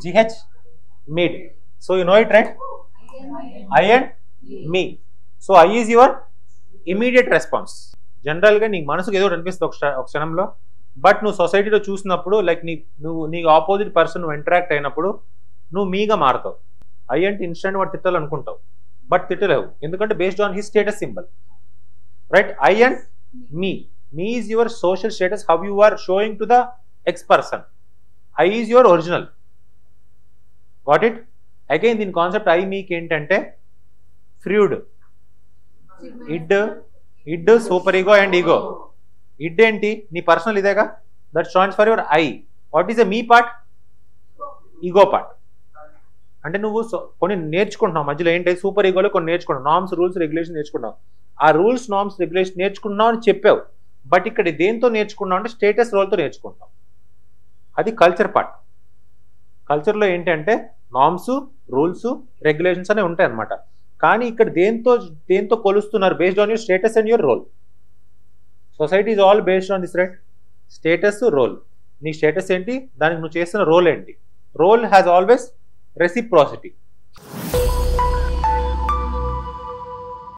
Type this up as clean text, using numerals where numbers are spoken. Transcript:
GH, mid. So you know it, right? I and me. So I is your immediate response. జనరల్గా నీకు మనసుకు ఏదో అనిపిస్తుంది ఒక క్షణంలో, బట్ నువ్వు సొసైటీలో చూసినప్పుడు లైక్ నీ ఆపోజిట్ పర్సన్ నువ్వు ఇంటరాక్ట్ అయినప్పుడు నువ్వు మీగా మారుతావు. ఐ అంటే ఇన్స్టెంట్ వాడు తిట్టాలనుకుంటావు, బట్ తిట్టలేవు, ఎందుకంటే based on his status symbol, right? I and me. Me is your social status, how you are showing to the ex person. I is your original. Got it? Again దీని concept I మీకు ఏంటంటే fluid. Id super ego and ego. Id ఏంటి? నీ personal ఇదేగా, that stands for your I. What is the me part? Ego part. అంటే నువ్వు కొన్ని నేర్చుకుంటున్నావు మధ్యలో, ఏంటి సూపర్ ఈగోలో కొన్ని నేర్చుకున్నావు, నామ్స్ రూల్స్ రెగ్యులేషన్ నేర్చుకున్నావు. ఆ రూల్స్ నామ్స్ రెగ్యులేషన్ నేర్చుకున్నావు అని చెప్పావు, బట్ ఇక్కడ దేంతో నేర్చుకున్నావు అంటే స్టేటస్ రోల్తో నేర్చుకుంటున్నావు. అది కల్చర్ పార్ట్. కల్చర్లో ఏంటంటే నామ్స్ రూల్స్ రెగ్యులేషన్స్ అనేవి ఉంటాయి అన్నమాట. కానీ ఇక్కడ దేంతో కొలుస్తున్నారు? Based on your status and your role. Society is all based on this, right? Status, role. నీ స్టేటస్ ఏంటి, దానికి నువ్వు చేస్తున్న రోల్ ఏంటి? Role has always reciprocity.